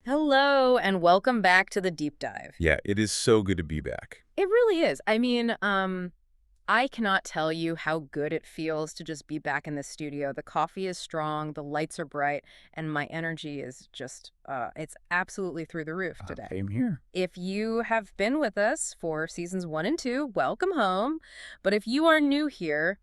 Hello, and welcome back to the deep dive. Yeah, it is so good to be back. It really is. I cannot tell you how good it feels to just be back in the studio. The coffee is strong, the lights are bright, and my energy is just, it's absolutely through the roof today. Same here. If you have been with us for seasons 1 and 2, welcome home. But if you are new here,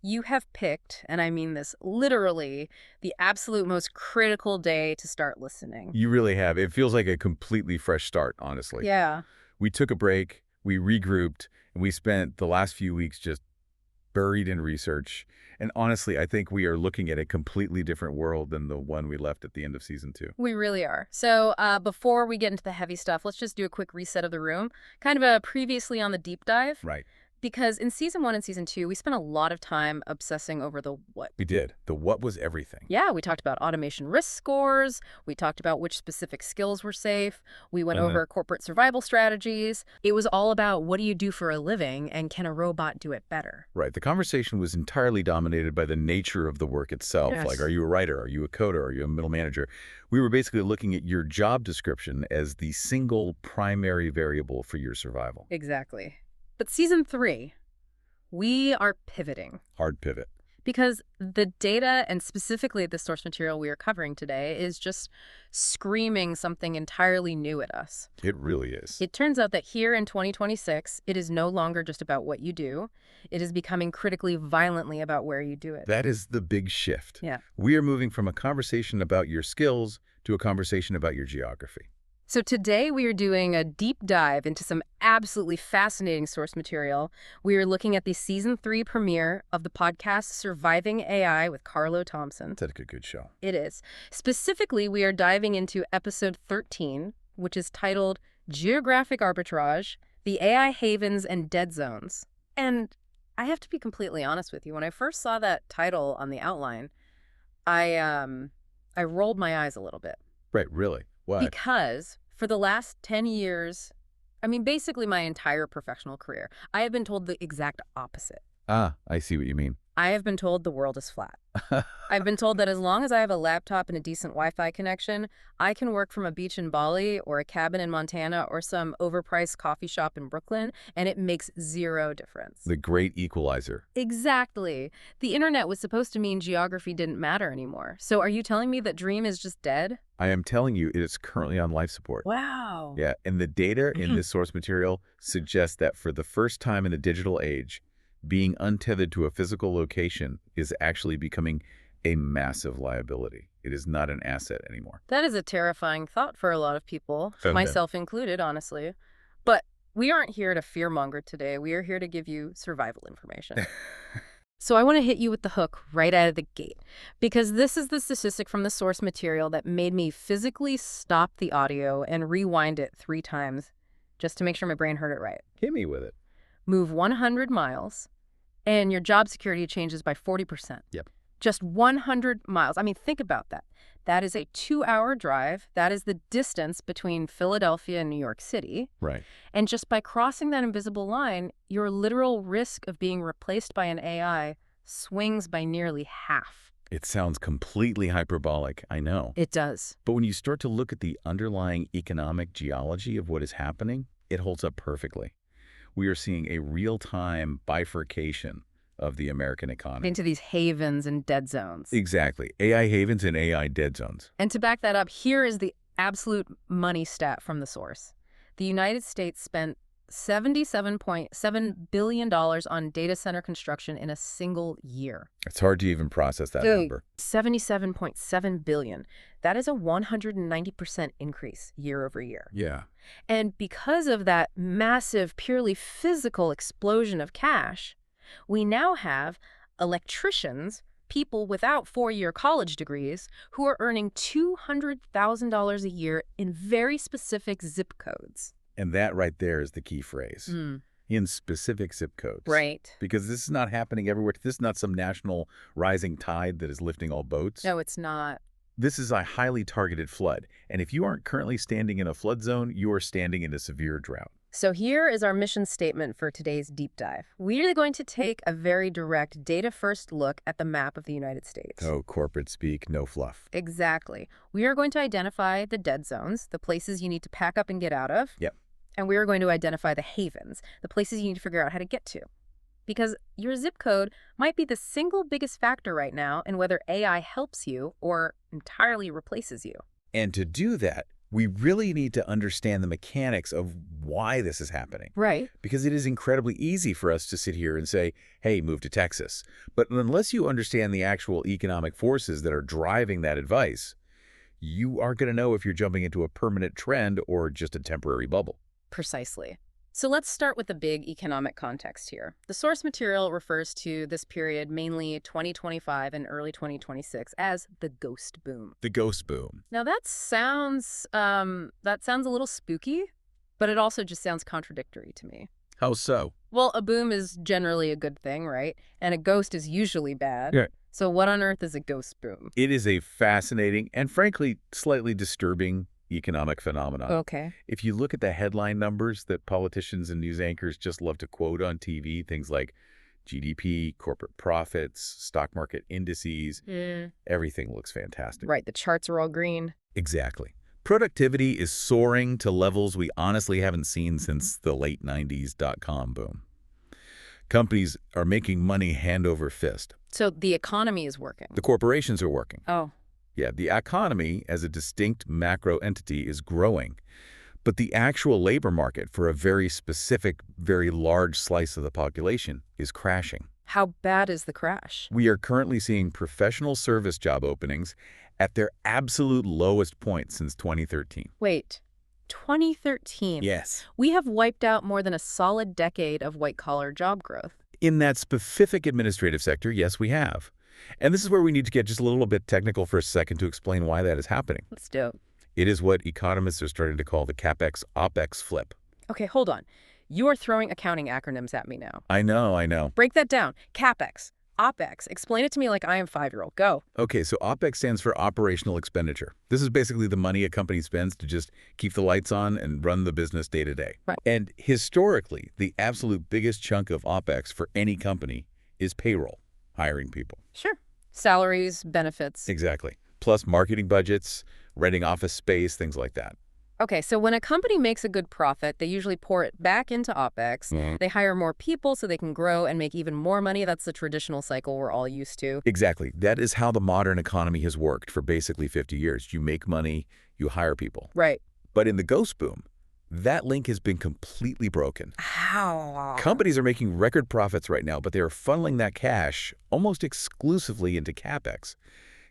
you have picked, and I mean this literally, the absolute most critical day to start listening. You really have. It feels like a completely fresh start, honestly. Yeah. We took a break, we regrouped, and we spent the last few weeks just buried in research. And honestly, I think we are looking at a completely different world than the one we left at the end of season 2. We really are. So before we get into the heavy stuff, let's just do a quick reset of the room. Kind of a previously on the deep dive. Right. Because in season 1 and season 2, we spent a lot of time obsessing over the what. We did. The what was everything. Yeah, we talked about automation risk scores. We talked about which specific skills were safe. We went over corporate survival strategies. It was all about what do you do for a living and can a robot do it better? Right. The conversation was entirely dominated by the nature of the work itself. Yes. Like, are you a writer? Are you a coder? Are you a middle manager? We were basically looking at your job description as the single primary variable for your survival. Exactly. But season 3, we are pivoting. Hard pivot. Because the data, and specifically the source material we are covering today, is just screaming something entirely new at us. It really is. It turns out that here in 2026, it is no longer just about what you do. It is becoming critically violently about where you do it. That is the big shift. Yeah. We are moving from a conversation about your skills to a conversation about your geography. So today we are doing a deep dive into some absolutely fascinating source material. We are looking at the season 3 premiere of the podcast Surviving AI with Carlo Thompson. That's a good show. It is. Specifically, we are diving into episode 13, which is titled Geographic Arbitrage, the AI Havens and Dead Zones. And I have to be completely honest with you. When I first saw that title on the outline, I rolled my eyes a little bit. Right, really? Why? Because for the last 10 years, I mean, basically my entire professional career, I have been told the exact opposite. Ah, I see what you mean. I have been told the world is flat. I've been told that as long as I have a laptop and a decent Wi-Fi connection, I can work from a beach in Bali or a cabin in Montana or some overpriced coffee shop in Brooklyn, and it makes zero difference. The great equalizer. Exactly. The internet was supposed to mean geography didn't matter anymore. So are you telling me that Dream is just dead? I am telling you, it is currently on life support. Wow. Yeah, and the data in this source material suggests that for the first time in the digital age, being untethered to a physical location is actually becoming a massive liability. It is not an asset anymore. That is a terrifying thought for a lot of people, Okay. myself included, honestly. But we aren't here to fearmonger today. We are here to give you survival information. So I want to hit you with the hook right out of the gate, because this is the statistic from the source material that made me physically stop the audio and rewind it 3 times just to make sure my brain heard it right. Hit me with it. Move 100 miles, and your job security changes by 40%. Yep. Just 100 miles. I mean, think about that. That is a 2-hour drive. That is the distance between Philadelphia and New York City. Right. And just by crossing that invisible line, your literal risk of being replaced by an AI swings by nearly half. It sounds completely hyperbolic, I know. It does. But when you start to look at the underlying economic geology of what is happening, it holds up perfectly. We are seeing a real-time bifurcation of the American economy. Into these havens and dead zones. Exactly. AI havens and AI dead zones. And to back that up, here is the absolute money stat from the source. The United States spent $77.7 billion on data center construction in a single year. It's hard to even process that number. $77.7 billion. That is a 190% increase year over year. Yeah. And because of that massive, purely physical explosion of cash, we now have electricians, people without 4-year college degrees, who are earning $200,000 a year in very specific zip codes. And that right there is the key phrase. In specific zip codes. Right. Because this is not happening everywhere. This is not some national rising tide that is lifting all boats. No, it's not. This is a highly targeted flood. And if you aren't currently standing in a flood zone, you are standing in a severe drought. So here is our mission statement for today's deep dive. We are going to take a very direct data-first look at the map of the United States. Oh, corporate speak, no fluff. Exactly. We are going to identify the dead zones, the places you need to pack up and get out of. Yep. And we are going to identify the havens, the places you need to figure out how to get to. Because your zip code might be the single biggest factor right now in whether AI helps you or entirely replaces you. And to do that, we really need to understand the mechanics of why this is happening. Right. Because it is incredibly easy for us to sit here and say, hey, move to Texas. But unless you understand the actual economic forces that are driving that advice, you aren't going to know if you're jumping into a permanent trend or just a temporary bubble. Precisely. So let's start with the big economic context here. The source material refers to this period, mainly 2025 and early 2026, as the ghost boom. The ghost boom. Now that sounds a little spooky, but it also just sounds contradictory to me. How so? Well, a boom is generally a good thing, right? And a ghost is usually bad. Yeah. So what on earth is a ghost boom? It is a fascinating and frankly slightly disturbing economic phenomenon. Okay. If you look at the headline numbers that politicians and news anchors just love to quote on TV, things like GDP, corporate profits, stock market indices, everything looks fantastic. Right, the charts are all green. Exactly. Productivity is soaring to levels we honestly haven't seen since the late 90s .com boom. Companies are making money hand over fist. So the economy is working. The corporations are working. Oh. Yeah, the economy as a distinct macro entity is growing, but the actual labor market for a very specific, very large slice of the population is crashing. How bad is the crash? We are currently seeing professional service job openings at their absolute lowest point since 2013. Wait, 2013? Yes. We have wiped out more than a solid decade of white-collar job growth. In that specific administrative sector, yes, we have. And this is where we need to get just a little bit technical for a second to explain why that is happening. Let's do it. It is what economists are starting to call the CapEx-OpEx flip. Okay, hold on. You are throwing accounting acronyms at me now. I know. Break that down. CapEx, OpEx. Explain it to me like I am 5-year-old. Go. Okay, so OpEx stands for operational expenditure. This is basically the money a company spends to just keep the lights on and run the business day to day. Right. And historically, the absolute biggest chunk of OpEx for any company is payroll, hiring people. Sure. Salaries, benefits. Exactly. Plus marketing budgets, renting office space, things like that. Okay, so when a company makes a good profit, they usually pour it back into OpEx. They hire more people so they can grow and make even more money. That's the traditional cycle we're all used to. Exactly. That is how the modern economy has worked for basically 50 years. You make money, you hire people. Right. But in the ghost boom, that link has been completely broken. How? Companies are making record profits right now, but they are funneling that cash almost exclusively into CapEx,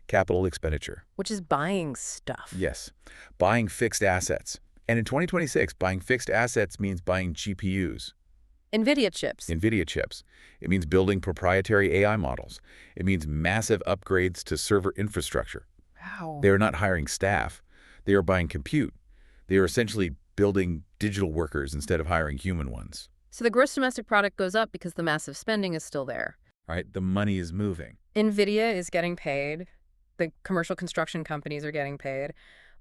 capital expenditure. Which is buying stuff. Yes, buying fixed assets. And in 2026, buying fixed assets means buying GPUs. NVIDIA chips. NVIDIA chips. It means building proprietary AI models. It means massive upgrades to server infrastructure. Wow. They are not hiring staff. They are buying compute. They are essentially building digital workers instead of hiring human ones. So the gross domestic product goes up because the massive spending is still there. All right, the money is moving. NVIDIA is getting paid. The commercial construction companies are getting paid.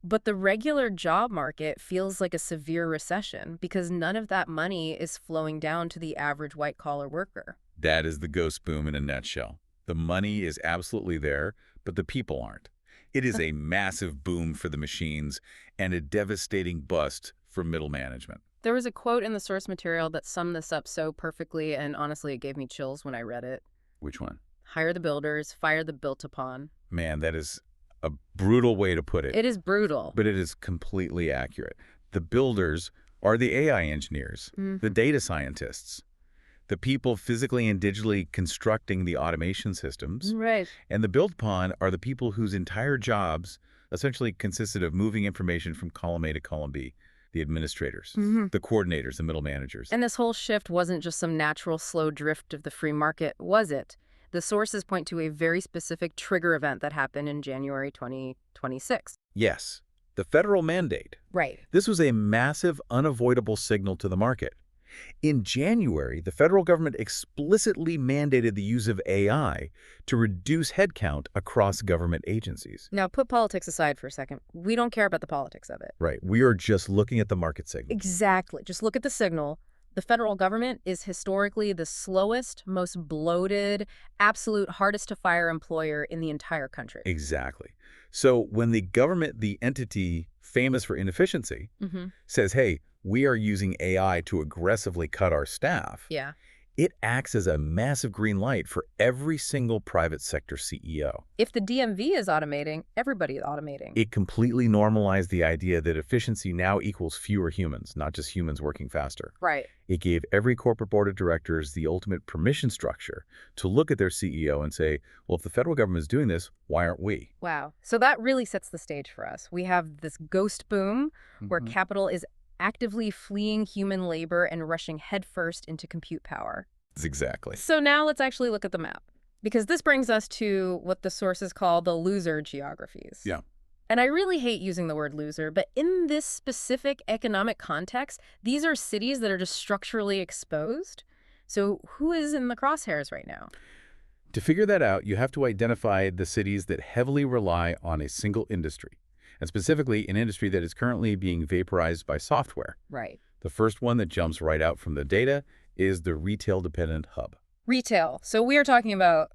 But the regular job market feels like a severe recession because none of that money is flowing down to the average white-collar worker. That is the ghost boom in a nutshell. The money is absolutely there, but the people aren't. It is a massive boom for the machines and a devastating bust for middle management. There was a quote in the source material that summed this up so perfectly, and honestly, it gave me chills when I read it. Which one? Hire the builders, fire the built upon. Man, that is a brutal way to put it. It is brutal. But it is completely accurate. The builders are the AI engineers, the data scientists, the people physically and digitally constructing the automation systems. Right. And the build upon are the people whose entire jobs essentially consisted of moving information from column A to column B. The administrators, the coordinators, the middle managers. And this whole shift wasn't just some natural slow drift of the free market, was it? The sources point to a very specific trigger event that happened in January 2026. Yes, the federal mandate. Right. This was a massive, unavoidable signal to the market. In January, the federal government explicitly mandated the use of AI to reduce headcount across government agencies. Now, put politics aside for a second. We don't care about the politics of it. Right. We are just looking at the market signal. Exactly. Just look at the signal. The federal government is historically the slowest, most bloated, absolute hardest to fire employer in the entire country. Exactly. So when the government, the entity famous for inefficiency, says, hey, we are using AI to aggressively cut our staff, Yeah. it acts as a massive green light for every single private sector CEO. If the DMV is automating, everybody's automating. It completely normalized the idea that efficiency now equals fewer humans, not just humans working faster. Right. It gave every corporate board of directors the ultimate permission structure to look at their CEO and say, well, if the federal government is doing this, why aren't we? Wow. So that really sets the stage for us. We have this ghost boom where capital is actively fleeing human labor and rushing headfirst into compute power. Exactly. So now let's actually look at the map, because this brings us to what the sources call the loser geographies. Yeah. And I really hate using the word loser, but in this specific economic context, these are cities that are just structurally exposed. So who is in the crosshairs right now? To figure that out, you have to identify the cities that heavily rely on a single industry, and specifically an industry that is currently being vaporized by software. Right. The first one that jumps right out from the data is the retail-dependent hub. Retail. So we are talking about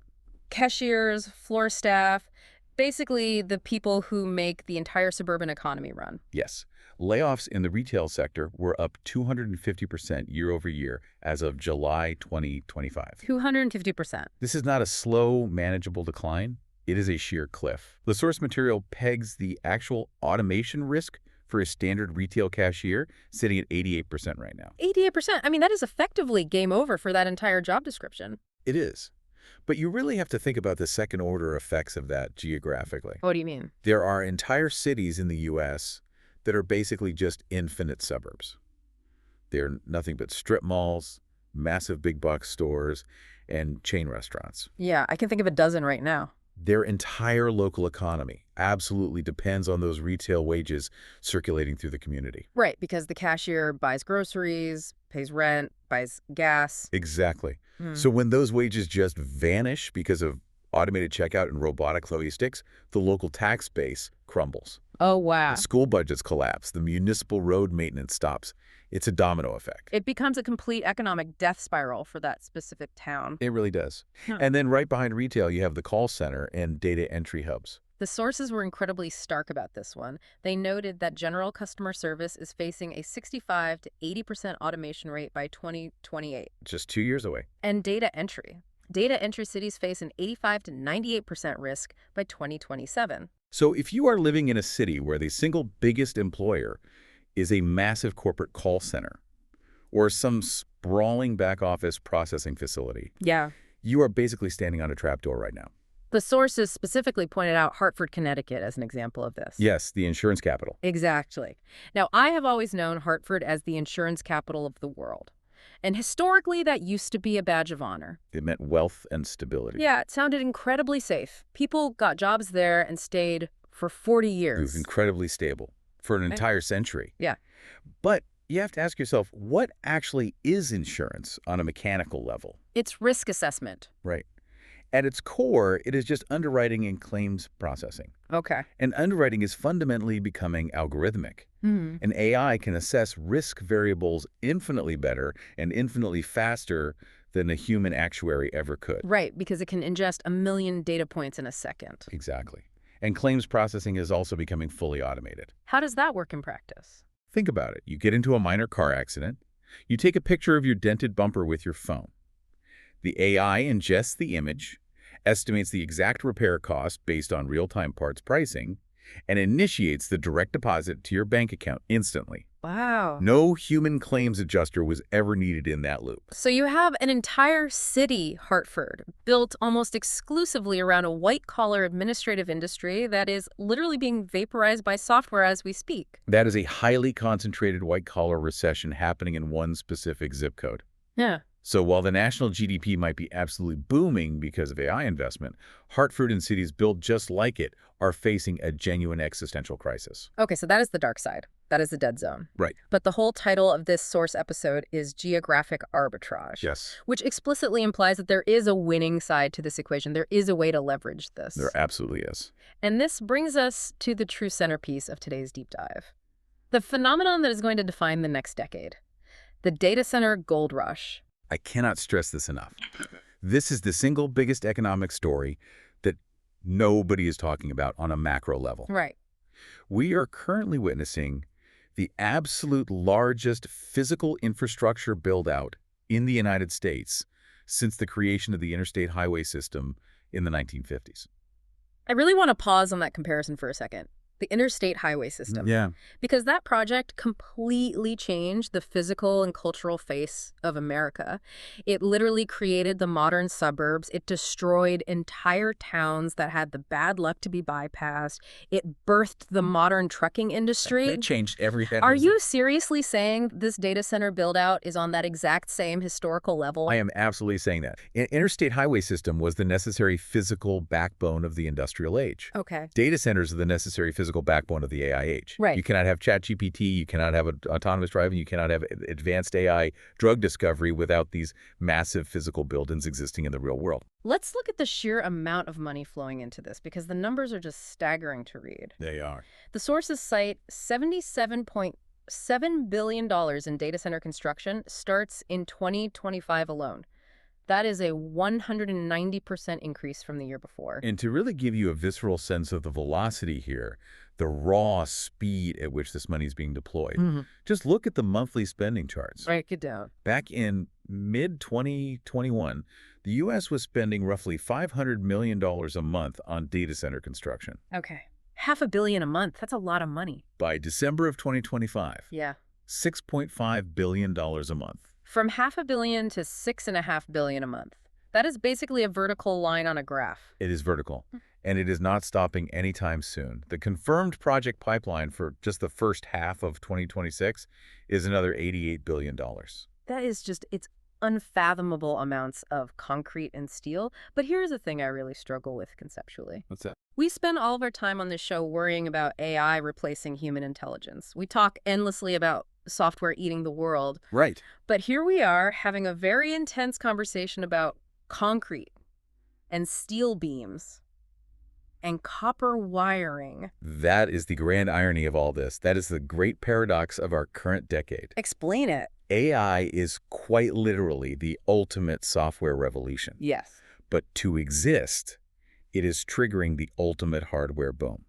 cashiers, floor staff, basically the people who make the entire suburban economy run. Yes. Layoffs in the retail sector were up 250% year over year as of July 2025. 250%. This is not a slow, manageable decline. It is a sheer cliff. The source material pegs the actual automation risk for a standard retail cashier sitting at 88% right now. 88%. I mean, that is effectively game over for that entire job description. It is. But you really have to think about the second-order effects of that geographically. What do you mean? There are entire cities in the U.S. that are basically just infinite suburbs. They're nothing but strip malls, massive big box stores, and chain restaurants. Yeah, I can think of a dozen right now. Their entire local economy absolutely depends on those retail wages circulating through the community. Right, because the cashier buys groceries, pays rent, buys gas. Exactly. So when those wages just vanish because of automated checkout and robotic logistics, the local tax base crumbles. Oh, wow. The school budgets collapse. The municipal road maintenance stops. It's a domino effect. It becomes a complete economic death spiral for that specific town. It really does. Huh. And then right behind retail, you have the call center and data entry hubs. The sources were incredibly stark about this one. They noted that general customer service is facing a 65 to 80% automation rate by 2028. Just 2 years away. And data entry. Data entry cities face an 85 to 98% risk by 2027. So if you are living in a city where the single biggest employer is a massive corporate call center or some sprawling back office processing facility, Yeah. you are basically standing on a trapdoor right now. The sources specifically pointed out Hartford, Connecticut as an example of this. Yes, the insurance capital. Exactly. Now, I have always known Hartford as the insurance capital of the world. And historically, that used to be a badge of honor. It meant wealth and stability. Yeah, it sounded incredibly safe. People got jobs there and stayed for 40 It years. was incredibly stable for an entire century. Yeah. But you have to ask yourself, what actually is insurance on a mechanical level? It's risk assessment. Right. At its core, it is just underwriting and claims processing. Okay. And underwriting is fundamentally becoming algorithmic. An AI can assess risk variables infinitely better and infinitely faster than a human actuary ever could. Right, because it can ingest 1 million data points in a second. Exactly. And claims processing is also becoming fully automated. How does that work in practice? Think about it. You get into a minor car accident. You take a picture of your dented bumper with your phone. The AI ingests the image, estimates the exact repair cost based on real-time parts pricing, and initiates the direct deposit to your bank account instantly. Wow. No human claims adjuster was ever needed in that loop. So you have an entire city, Hartford, built almost exclusively around a white-collar administrative industry that is literally being vaporized by software as we speak. That is a highly concentrated white-collar recession happening in one specific zip code. Yeah. So while the national GDP might be absolutely booming because of AI investment, Hartford and cities built just like it are facing a genuine existential crisis. Okay, so that is the dark side. That is the dead zone. Right. But the whole title of this source episode is Geographic arbitrage. Yes. Which explicitly implies that there is a winning side to this equation. There is a way to leverage this. There absolutely is. And this brings us to the true centerpiece of today's deep dive. The phenomenon that is going to define the next decade. The data center gold rush. I cannot stress this enough. This is the single biggest economic story that nobody is talking about on a macro level. Right. We are currently witnessing the absolute largest physical infrastructure build-out in the United States since the creation of the interstate highway system in the 1950s. I really want to pause on that comparison for a second. The interstate highway system. Yeah. Because that project completely changed the physical and cultural face of America. It literally created the modern suburbs. It destroyed entire towns that had the bad luck to be bypassed. It birthed the modern trucking industry. It changed everything. Are you seriously saying this data center build-out is on that exact same historical level? I am absolutely saying that. Interstate highway system was the necessary physical backbone of the industrial age. Okay. Data centers are the necessary physical backbone of the AI age. Right. You cannot have ChatGPT, you cannot have autonomous driving, you cannot have advanced AI drug discovery without these massive physical buildings existing in the real world. Let's look at the sheer amount of money flowing into this, because the numbers are just staggering to read. They are. The sources cite $77.7 billion in data center construction starts in 2025 alone. That is a 190% increase from the year before. And to really give you a visceral sense of the velocity here, the raw speed at which this money is being deployed, just look at the monthly spending charts. Break it down. Back in mid-2021, the U.S. was spending roughly $500 million a month on data center construction. Okay. $500 million a month. That's a lot of money. By December of 2025, Yeah. $6.5 billion a month. From $500 million to $6.5 billion a month. That is basically a vertical line on a graph. It is vertical, and it is not stopping anytime soon. The confirmed project pipeline for just the first half of 2026 is another $88 billion. That is just, it's unfathomable amounts of concrete and steel. But here's the thing I really struggle with conceptually. What's that? We spend all of our time on this show worrying about AI replacing human intelligence. We talk endlessly about software eating the world. Right. But here we are having a very intense conversation about concrete and steel beams and copper wiring. That is the grand irony of all this. That is the great paradox of our current decade. Explain it. AI is quite literally the ultimate software revolution. Yes. But to exist, it is triggering the ultimate hardware boom.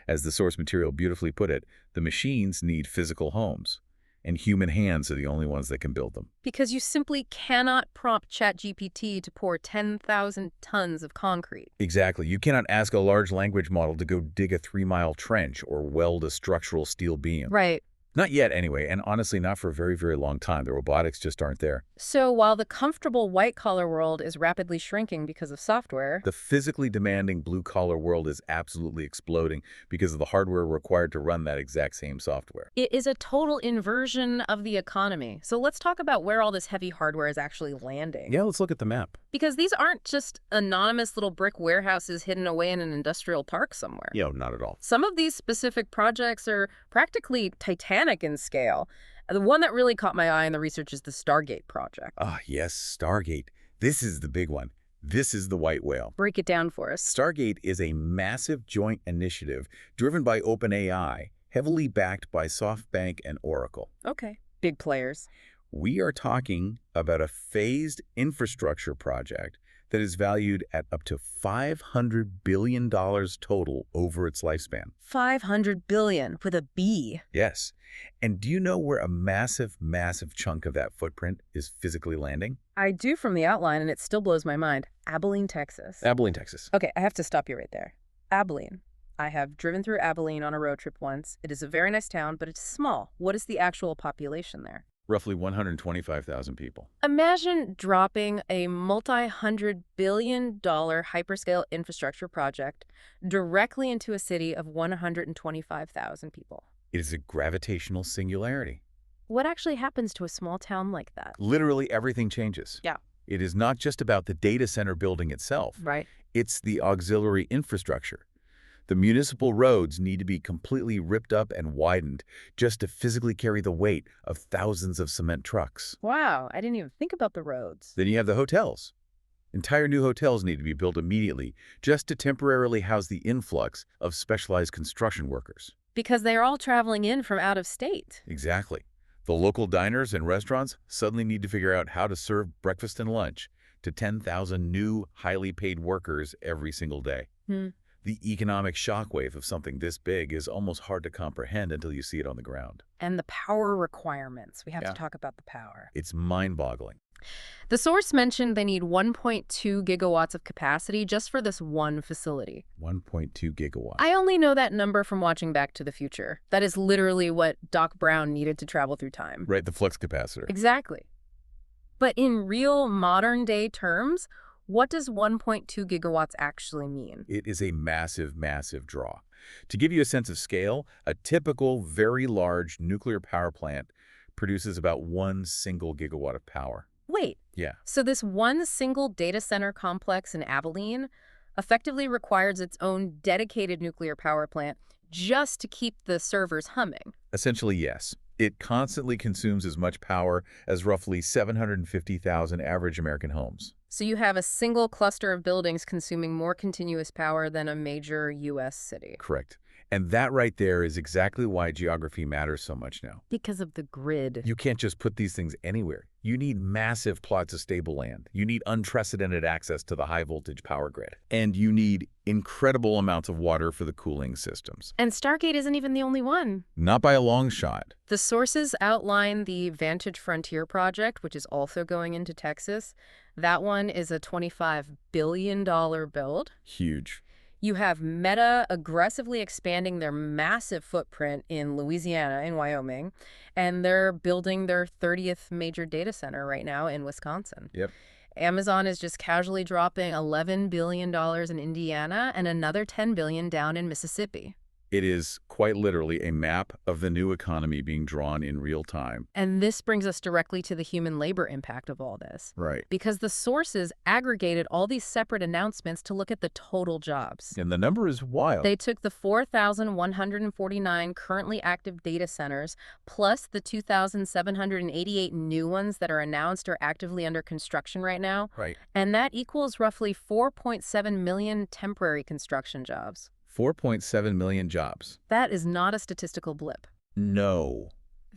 As the source material beautifully put it, the machines need physical homes, and human hands are the only ones that can build them. Because you simply cannot prompt ChatGPT to pour 10,000 tons of concrete. Exactly. You cannot ask a large language model to go dig a 3-mile trench or weld a structural steel beam. Right. Not yet, anyway, and honestly, not for a very, very long time. The robotics just aren't there. So while the comfortable white-collar world is rapidly shrinking because of software, The physically demanding blue-collar world is absolutely exploding because of the hardware required to run that exact same software. it is a total inversion of the economy. So let's talk about where all this heavy hardware is actually landing. Yeah, let's look at the map. Because these aren't just anonymous little brick warehouses hidden away in an industrial park somewhere. Yeah, not at all. Some of these specific projects are practically titanic in scale. The one that really caught my eye in the research is the Stargate project. Ah, yes, Stargate. This is the big one. This is the white whale. Break it down for us. Stargate is a massive joint initiative driven by OpenAI, heavily backed by SoftBank and Oracle. Okay. Big players. We are talking about a phased infrastructure project that is valued at up to $500 billion total over its lifespan. 500 billion with a B. Yes. And do you know where a massive, massive chunk of that footprint is physically landing? I do from the outline, and it still blows my mind. Abilene, Texas. Abilene, Texas. Okay, I have to stop you right there. Abilene. I have driven through Abilene on a road trip once. It is a very nice town, but it's small. What is the actual population there? Roughly 125,000 people. Imagine dropping a multi-hundred billion dollar hyperscale infrastructure project directly into a city of 125,000 people. It is a gravitational singularity. What actually happens to a small town like that? Literally everything changes. Yeah. It is not just about the data center building itself. Right. It's the auxiliary infrastructure. The municipal roads need to be completely ripped up and widened just to physically carry the weight of thousands of cement trucks. Wow, I didn't even think about the roads. Then you have the hotels. Entire new hotels need to be built immediately just to temporarily house the influx of specialized construction workers. Because they're all traveling in from out of state. Exactly. The local diners and restaurants suddenly need to figure out how to serve breakfast and lunch to 10,000 new, highly paid workers every single day. The economic shockwave of something this big is almost hard to comprehend until you see it on the ground. And the power requirements. We have to talk about the power. It's mind-boggling. The source mentioned they need 1.2 gigawatts of capacity just for this one facility. 1.2 gigawatts. I only know that number from watching Back to the Future. That is literally what Doc Brown needed to travel through time. Right, the flux capacitor. Exactly. But in real modern-day terms, what does 1.2 gigawatts actually mean? It is a massive, massive draw. To give you a sense of scale, a typical, very large nuclear power plant produces about 1 single gigawatt of power. Wait. Yeah. So this one single data center complex in Abilene effectively requires its own dedicated nuclear power plant just to keep the servers humming. Essentially, yes. It constantly consumes as much power as roughly 750,000 average American homes. So you have a single cluster of buildings consuming more continuous power than a major U.S. city. Correct. And that right there is exactly why geography matters so much now. Because of the grid. You can't just put these things anywhere. You need massive plots of stable land. You need unprecedented access to the high-voltage power grid. And you need incredible amounts of water for the cooling systems. And Stargate isn't even the only one. Not by a long shot. The sources outline the Vantage Frontier project, which is also going into Texas. That one is a $25 billion build. Huge. You have Meta aggressively expanding their massive footprint in Louisiana and Wyoming, and they're building their 30th major data center right now in Wisconsin. Yep. Amazon is just casually dropping $11 billion in Indiana and another $10 billion down in Mississippi. It is quite literally a map of the new economy being drawn in real time. And this brings us directly to the human labor impact of all this. Right. Because the sources aggregated all these separate announcements to look at the total jobs. And the number is wild. They took the 4,149 currently active data centers, plus the 2,788 new ones that are announced or actively under construction right now. Right. And that equals roughly 4.7 million temporary construction jobs. 4.7 million jobs. That is not a statistical blip. No.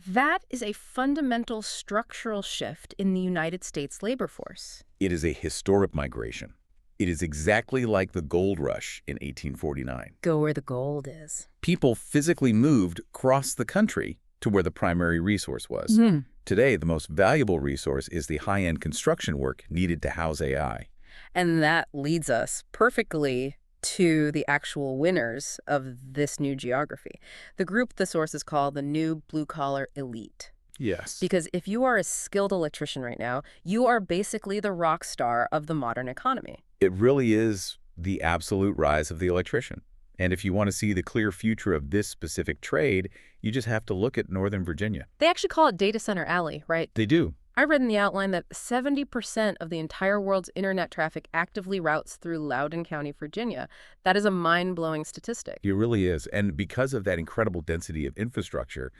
That is a fundamental structural shift in the United States labor force. It is a historic migration. It is exactly like the gold rush in 1849. Go where the gold is. People physically moved across the country to where the primary resource was. Today, the most valuable resource is the high-end construction work needed to house AI. And that leads us perfectly to the actual winners of this new geography. The group the sources call the new blue-collar elite. Yes. Because if you are a skilled electrician right now, you are basically the rock star of the modern economy. It really is the absolute rise of the electrician. And if you want to see the clear future of this specific trade, you just have to look at Northern Virginia. They actually call it Data Center Alley, right? They do. I read in the outline that 70% of the entire world's internet traffic actively routes through Loudoun County, Virginia. That is a mind-blowing statistic. It really is. And because of that incredible density of infrastructure,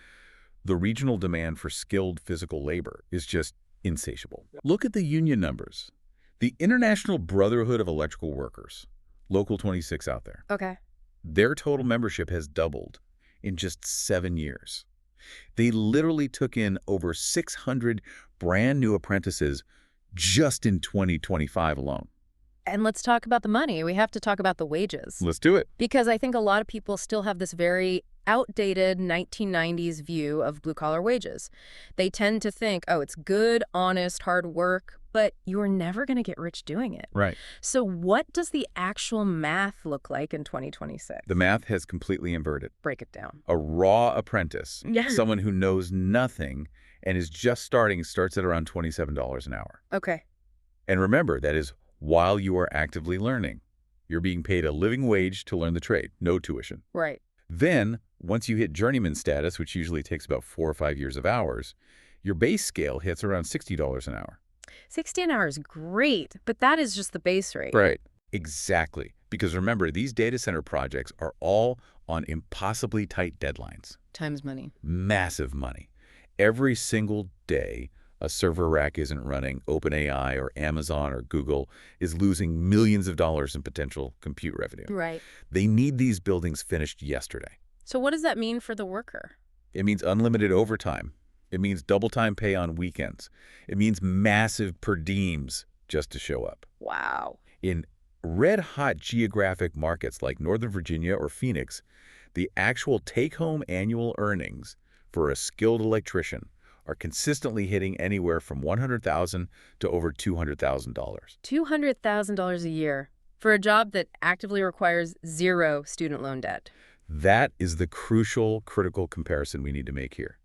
the regional demand for skilled physical labor is just insatiable. Look at the union numbers. The International Brotherhood of Electrical Workers, Local 26 out there. Okay. Their total membership has doubled in just 7 years. They literally took in over 600 brand new apprentices just in 2025 alone. And let's talk about the money. We have to talk about the wages. Let's do it. Because I think a lot of people still have this very outdated 1990s view of blue-collar wages. They tend to think, oh, it's good, honest, hard work, but you're never going to get rich doing it. Right. So what does the actual math look like in 2026? The math has completely inverted. Break it down. A raw apprentice, Yeah. someone who knows nothing and is just starting, starts at around $27 an hour. Okay. And remember, that is while you are actively learning. You're being paid a living wage to learn the trade, no tuition. Right. Then, once you hit journeyman status, which usually takes about 4 or 5 years of hours, your base scale hits around $60 an hour. 60 an hour is great, but that is just the base rate. Right. Exactly. Because remember, these data center projects are all on impossibly tight deadlines. Time's money. Massive money. Every single day, a server rack isn't running, OpenAI or Amazon or Google is losing millions of dollars in potential compute revenue. Right. They need these buildings finished yesterday. So what does that mean for the worker? It means unlimited overtime. It means double time pay on weekends. It means massive per diems just to show up. Wow. In red-hot geographic markets like Northern Virginia or Phoenix, the actual take-home annual earnings for a skilled electrician are consistently hitting anywhere from $100,000 to over $200,000. $200,000 a year for a job that actively requires zero student loan debt. That is the crucial, critical comparison we need to make here.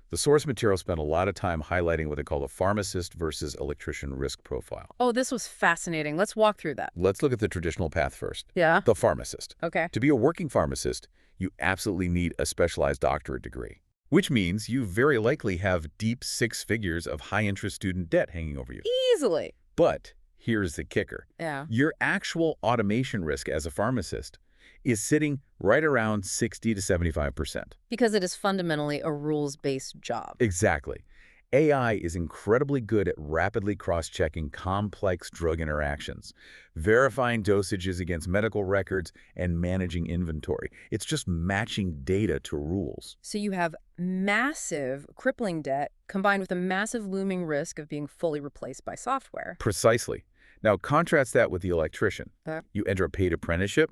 The source material spent a lot of time highlighting what they call the pharmacist versus electrician risk profile. Oh, this was fascinating. Let's walk through that. Let's look at the traditional path first. Yeah? The pharmacist. Okay. To be a working pharmacist, you absolutely need a specialized doctorate degree, which means you very likely have deep six figures of high-interest student debt hanging over you. Easily. But here's the kicker. Yeah. Your actual automation risk as a pharmacist is sitting right around 60 to 75%. Because it is fundamentally a rules-based job. Exactly. AI is incredibly good at rapidly cross-checking complex drug interactions, verifying dosages against medical records, and managing inventory. It's just matching data to rules. So you have massive, crippling debt combined with a massive looming risk of being fully replaced by software. Precisely. Now contrast that with the electrician. Uh. You enter a paid apprenticeship,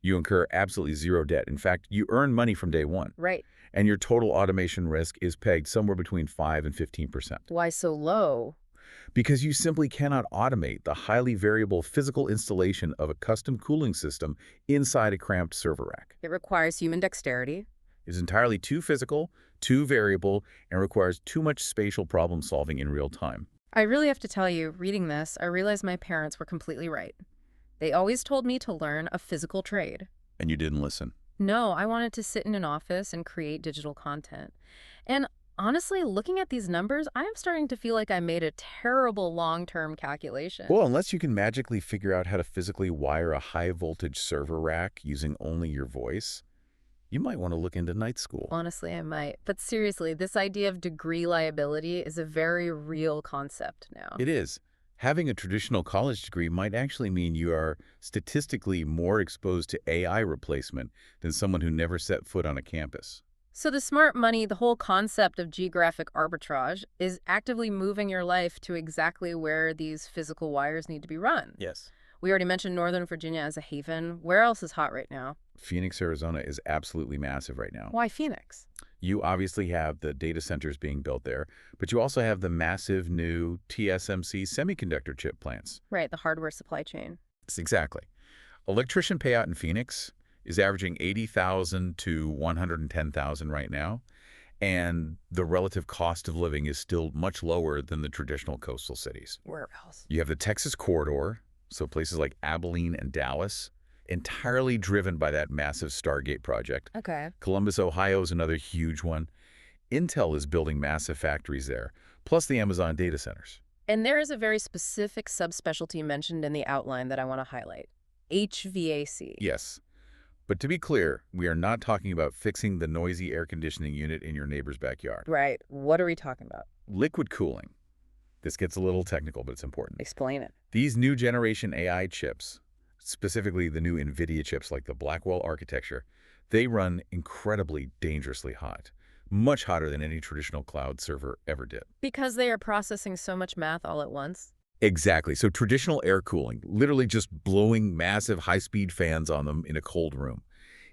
you incur absolutely zero debt. In fact, you earn money from day one. Right. And your total automation risk is pegged somewhere between 5 and 15%. Why so low? Because you simply cannot automate the highly variable physical installation of a custom cooling system inside a cramped server rack. It requires human dexterity. It's entirely too physical, too variable, and requires too much spatial problem solving in real time. I really have to tell you, reading this, I realized my parents were completely right. They always told me to learn a physical trade. And you didn't listen. No, I wanted to sit in an office and create digital content. And honestly, looking at these numbers, I am starting to feel like I made a terrible long-term calculation. Well, unless you can magically figure out how to physically wire a high-voltage server rack using only your voice, you might want to look into night school. Honestly, I might. But seriously, this idea of degree liability is a very real concept now. It is. Having a traditional college degree might actually mean you are statistically more exposed to AI replacement than someone who never set foot on a campus. So the smart money, the whole concept of geographic arbitrage, is actively moving your life to exactly where these physical wires need to be run. Yes. We already mentioned Northern Virginia as a haven. Where else is hot right now? Phoenix, Arizona is absolutely massive right now. Why Phoenix? You obviously have the data centers being built there, but you also have the massive new TSMC semiconductor chip plants. Right, the hardware supply chain. Exactly. Electrician payout in Phoenix is averaging $80,000 to $110,000 right now, and the relative cost of living is still much lower than the traditional coastal cities. Where else? You have the Texas corridor, so places like Abilene and Dallas, entirely driven by that massive Stargate project. Okay. Columbus, Ohio is another huge one. Intel is building massive factories there, plus the Amazon data centers. And there is a very specific subspecialty mentioned in the outline that I want to highlight. HVAC. Yes. But to be clear, we are not talking about fixing the noisy air conditioning unit in your neighbor's backyard. Right. What are we talking about? Liquid cooling. This gets a little technical, but it's important. Explain it. These new generation AI chips, specifically the new NVIDIA chips like the Blackwell architecture, they run incredibly dangerously hot, much hotter than any traditional cloud server ever did. Because they are processing so much math all at once? Exactly. So traditional air cooling, literally just blowing massive high-speed fans on them in a cold room,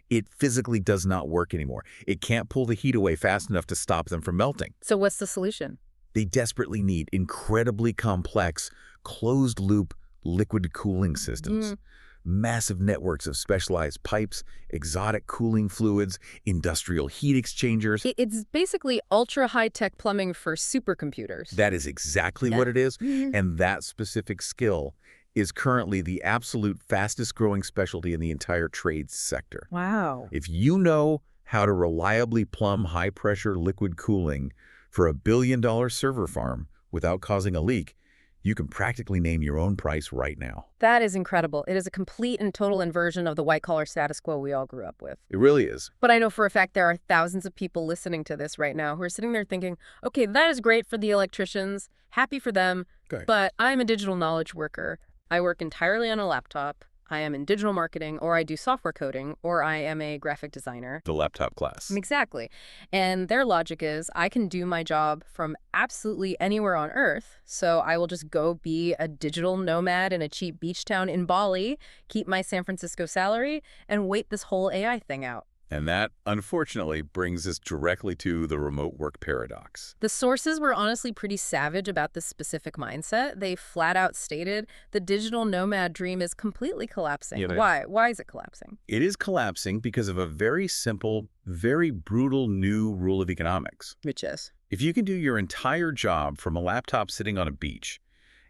it physically does not work anymore. It can't pull the heat away fast enough to stop them from melting. So what's the solution? They desperately need incredibly complex, closed-loop liquid cooling systems. Massive networks of specialized pipes, exotic cooling fluids, industrial heat exchangers. It's basically ultra-high-tech plumbing for supercomputers. That is exactly what it is, and that specific skill is currently the absolute fastest-growing specialty in the entire trades sector. Wow. If you know how to reliably plumb high-pressure liquid cooling for $1 billion server farm without causing a leak, You can practically name your own price right now. That is incredible. It is a complete and total inversion of the white-collar status quo we all grew up with. It really is. But I know for a fact there are thousands of people listening to this right now who are sitting there thinking, okay, that is great for the electricians, happy for them, Okay. but I'm a digital knowledge worker. I work entirely on a laptop. I am in digital marketing, or I do software coding, or I am a graphic designer. The laptop class. Exactly. And their logic is I can do my job from absolutely anywhere on Earth, so I will just go be a digital nomad in a cheap beach town in Bali, keep my San Francisco salary, and wait this whole AI thing out. And that, unfortunately, brings us directly to the remote work paradox. The sources were honestly pretty savage about this specific mindset. They flat out stated the digital nomad dream is completely collapsing. Yeah, Why? Why is it collapsing? It is collapsing because of a very simple, very brutal new rule of economics. Which is? If you can do your entire job from a laptop sitting on a beach,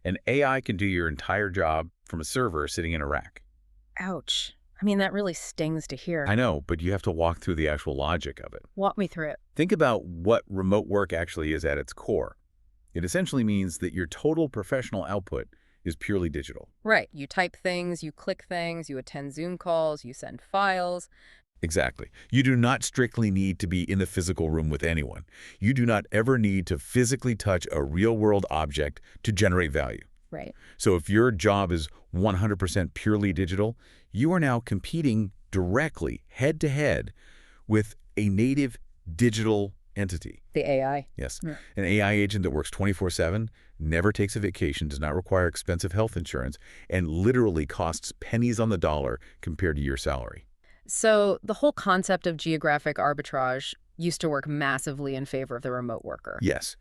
an AI can do your entire job from a server sitting in a rack. Ouch. I mean, that really stings to hear. I know, but you have to walk through the actual logic of it. Walk me through it. Think about what remote work actually is at its core. It essentially means that your total professional output is purely digital. Right. You type things, you click things, you attend Zoom calls, you send files. Exactly. You do not strictly need to be in the physical room with anyone. You do not ever need to physically touch a real-world object to generate value. Right. So if your job is 100% purely digital, you are now competing directly, head-to-head, with a native digital entity. The AI. Yes. Yeah. An AI agent that works 24/7, never takes a vacation, does not require expensive health insurance, and literally costs pennies on the dollar compared to your salary. So the whole concept of geographic arbitrage used to work massively in favor of the remote worker. Yes.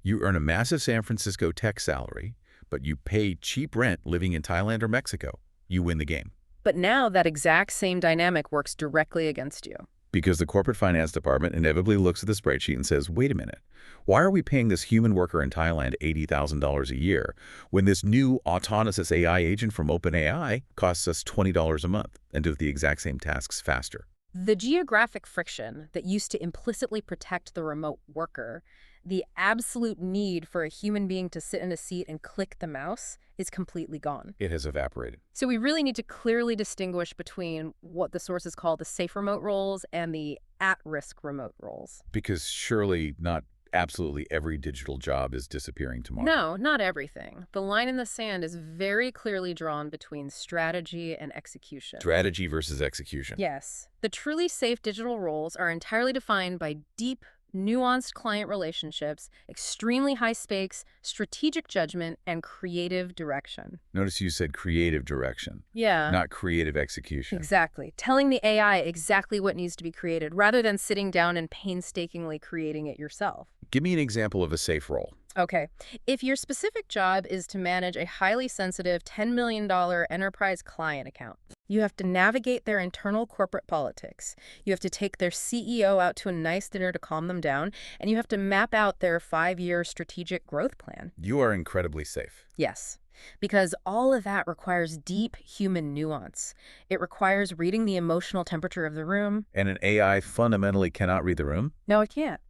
You earn a massive San Francisco tech salary, but you pay cheap rent living in Thailand or Mexico. You win the game. But now that exact same dynamic works directly against you. Because the corporate finance department inevitably looks at the spreadsheet and says, wait a minute, why are we paying this human worker in Thailand $80,000 a year when this new autonomous AI agent from OpenAI costs us $20 a month and does the exact same tasks faster? The geographic friction that used to implicitly protect the remote worker, the absolute need for a human being to sit in a seat and click the mouse, is completely gone. It has evaporated. So we really need to clearly distinguish between what the sources call the safe remote roles and the at-risk remote roles. Because surely not absolutely every digital job is disappearing tomorrow. No, not everything. The line in the sand is very clearly drawn between strategy and execution. Strategy versus execution. Yes. The truly safe digital roles are entirely defined by deep, nuanced client relationships, extremely high stakes, strategic judgment, and creative direction. Notice you said creative direction, Yeah. not creative execution. Exactly. Telling the AI exactly what needs to be created rather than sitting down and painstakingly creating it yourself. Give me an example of a safe role. Okay. If your specific job is to manage a highly sensitive $10 million enterprise client account, you have to navigate their internal corporate politics. You have to take their CEO out to a nice dinner to calm them down, and you have to map out their 5-year strategic growth plan. You are incredibly safe. Yes, because all of that requires deep human nuance. It requires reading the emotional temperature of the room. And an AI fundamentally cannot read the room. No, it can't.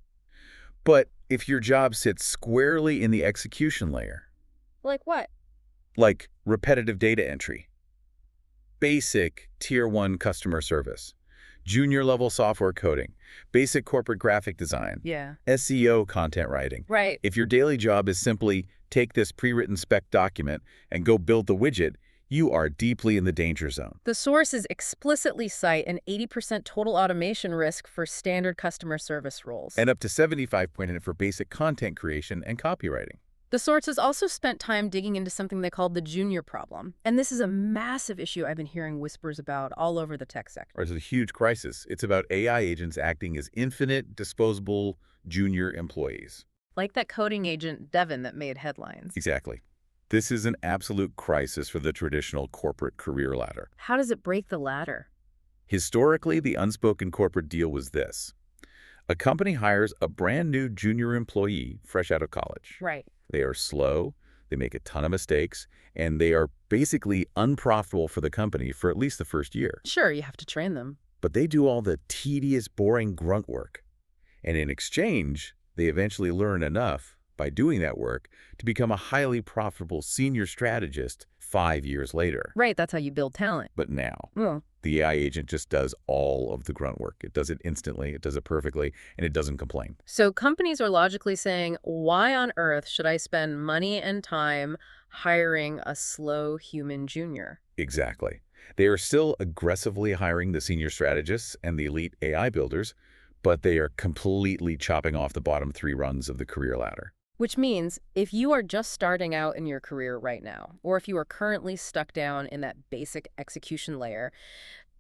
But if your job sits squarely in the execution layer, Like what? like repetitive data entry, basic Tier 1 customer service, junior-level software coding, basic corporate graphic design, Yeah. SEO content writing. Right. If your daily job is simply take this pre-written spec document and go build the widget, you are deeply in the danger zone. The sources explicitly cite an 80% total automation risk for standard customer service roles. And up to 75% for basic content creation and copywriting. The sources also spent time digging into something they called the junior problem. And this is a massive issue I've been hearing whispers about all over the tech sector. It's a huge crisis. It's about AI agents acting as infinite, disposable junior employees. Like that coding agent, Devin, that made headlines. Exactly. This is an absolute crisis for the traditional corporate career ladder. How does it break the ladder? Historically, the unspoken corporate deal was this. A company hires a brand new junior employee fresh out of college. Right. They are slow, they make a ton of mistakes, and they are basically unprofitable for the company for at least the first year. Sure, you have to train them. But they do all the tedious, boring grunt work. And in exchange, they eventually learn enough by doing that work to become a highly profitable senior strategist 5 years later. Right, that's how you build talent. But now, Oh. the AI agent just does all of the grunt work. It does it instantly, it does it perfectly, and it doesn't complain. So companies are logically saying, why on earth should I spend money and time hiring a slow human junior? Exactly. They are still aggressively hiring the senior strategists and the elite AI builders, but they are completely chopping off the bottom 3 rungs of the career ladder. Which means if you are just starting out in your career right now, or if you are currently stuck down in that basic execution layer,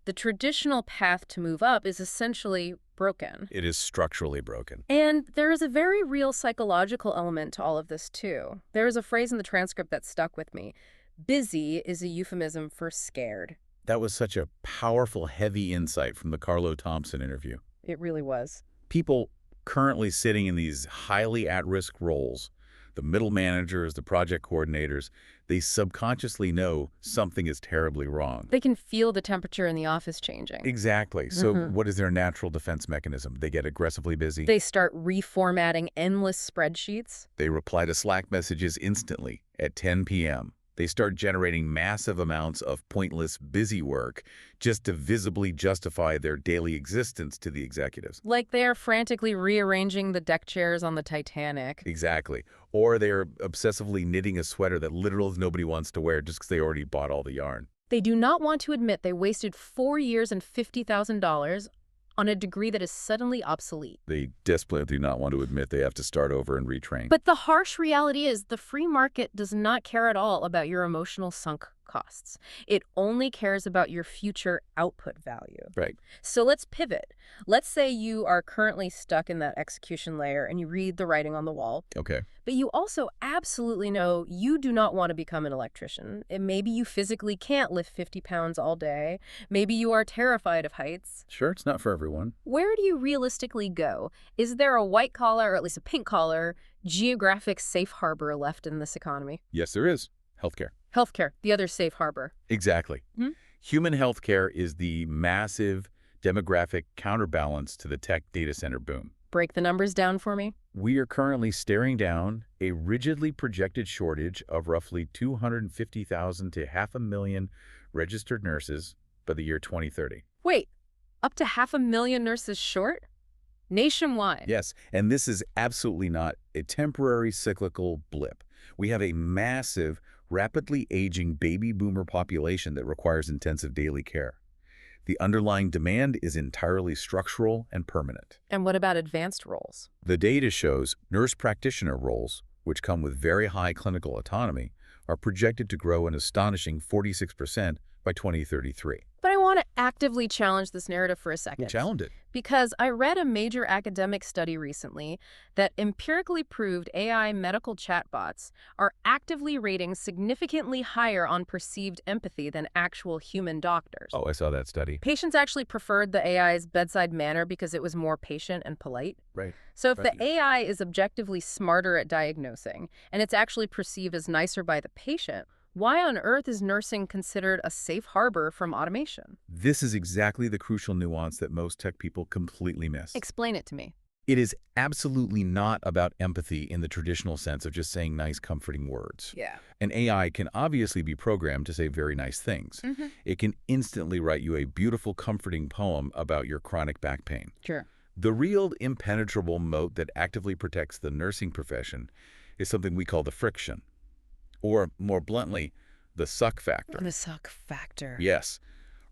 the traditional path to move up is essentially broken. It is structurally broken. And there is a very real psychological element to all of this, too. There is a phrase in the transcript that stuck with me. Busy is a euphemism for scared. That was such a powerful, heavy insight from the Carlo Thompson interview. It really was. People currently sitting in these highly at-risk roles, the middle managers, the project coordinators, they subconsciously know something is terribly wrong. They can feel the temperature in the office changing. Exactly. So what is their natural defense mechanism? They get aggressively busy. They start reformatting endless spreadsheets. They reply to Slack messages instantly at 10 p.m. They start generating massive amounts of pointless, busy work just to visibly justify their daily existence to the executives. Like they are frantically rearranging the deck chairs on the Titanic. Exactly. Or they're obsessively knitting a sweater that literally nobody wants to wear just because they already bought all the yarn. They do not want to admit they wasted 4 years and $50,000 on a degree that is suddenly obsolete. They desperately do not want to admit they have to start over and retrain. But the harsh reality is the free market does not care at all about your emotional sunk costs. It only cares about your future output value. Right. So let's pivot. Let's say you are currently stuck in that execution layer and you read the writing on the wall. Okay. But you also absolutely know you do not want to become an electrician. And maybe you physically can't lift 50 pounds all day. Maybe you are terrified of heights. Sure, it's not for everyone. Where do you realistically go? Is there a white collar, or at least a pink collar, geographic safe harbor left in this economy? Yes, there is. Healthcare. Healthcare, the other safe harbor. Exactly. Hmm? Human healthcare is the massive demographic counterbalance to the tech data center boom. Break the numbers down for me. We are currently staring down a rigidly projected shortage of roughly 250,000 to 500,000 registered nurses by the year 2030. Wait, up to 500,000 nurses short? Nationwide? Yes, and this is absolutely not a temporary cyclical blip. We have a massive, rapidly aging baby boomer population that requires intensive daily care. The underlying demand is entirely structural and permanent. And what about advanced roles? The data shows nurse practitioner roles, which come with very high clinical autonomy, are projected to grow an astonishing 46% by 2033. But I want to actively challenge this narrative for a second. Challenge it. Because I read a major academic study recently that empirically proved AI medical chatbots are actively rating significantly higher on perceived empathy than actual human doctors. Oh, I saw that study. Patients actually preferred the AI's bedside manner because it was more patient and polite. Right. So if Right. the AI is objectively smarter at diagnosing, and it's actually perceived as nicer by the patient, why on earth is nursing considered a safe harbor from automation? This is exactly the crucial nuance that most tech people completely miss. Explain it to me. It is absolutely not about empathy in the traditional sense of just saying nice, comforting words. Yeah. An AI can obviously be programmed to say very nice things. It can instantly write you a beautiful, comforting poem about your chronic back pain. Sure. The real impenetrable moat that actively protects the nursing profession is something we call the friction. Or, more bluntly, the suck factor. The suck factor. Yes.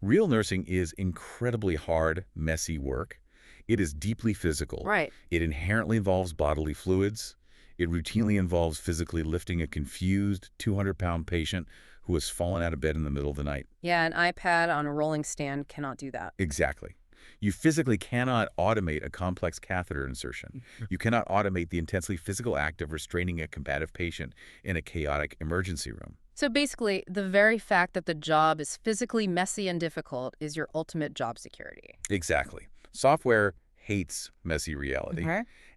Real nursing is incredibly hard, messy work. It is deeply physical. Right. It inherently involves bodily fluids. It routinely involves physically lifting a confused 200-pound patient who has fallen out of bed in the middle of the night. Yeah, an iPad on a rolling stand cannot do that. Exactly. You physically cannot automate a complex catheter insertion. You cannot automate the intensely physical act of restraining a combative patient in a chaotic emergency room. So basically, the very fact that the job is physically messy and difficult is your ultimate job security. Exactly. Software hates messy reality.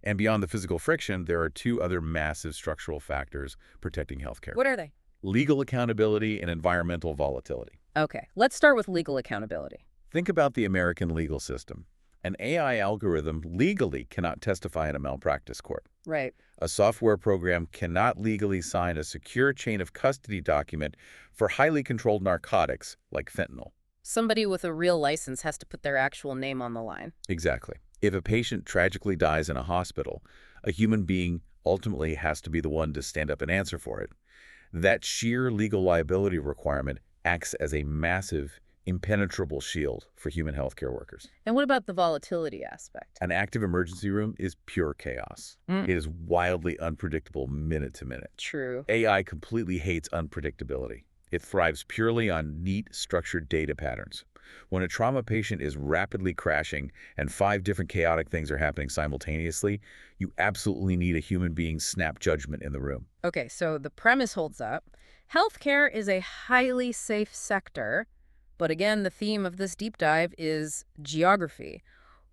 And beyond the physical friction, there are 2 other massive structural factors protecting healthcare. What are they? Legal accountability and environmental volatility. Okay, let's start with legal accountability. Think about the American legal system. An AI algorithm legally cannot testify in a malpractice court. Right. A software program cannot legally sign a secure chain of custody document for highly controlled narcotics like fentanyl. Somebody with a real license has to put their actual name on the line. Exactly. If a patient tragically dies in a hospital, a human being ultimately has to be the one to stand up and answer for it. That sheer legal liability requirement acts as a massive, impenetrable shield for human healthcare workers. And what about the volatility aspect? An active emergency room is pure chaos. It is wildly unpredictable minute to minute. True. AI completely hates unpredictability. It thrives purely on neat, structured data patterns. When a trauma patient is rapidly crashing and 5 different chaotic things are happening simultaneously, you absolutely need a human being's snap judgment in the room. Okay, so the premise holds up. Healthcare is a highly safe sector, but again, the theme of this deep dive is geography.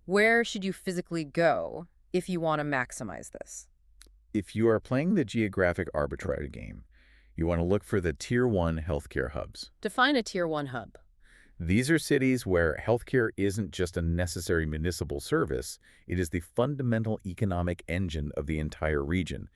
Where should you physically go if you want to maximize this? If you are playing the geographic arbitrage game, you want to look for the Tier 1 healthcare hubs. Define a Tier 1 hub. These are cities where healthcare isn't just a necessary municipal service, it is the fundamental economic engine of the entire region.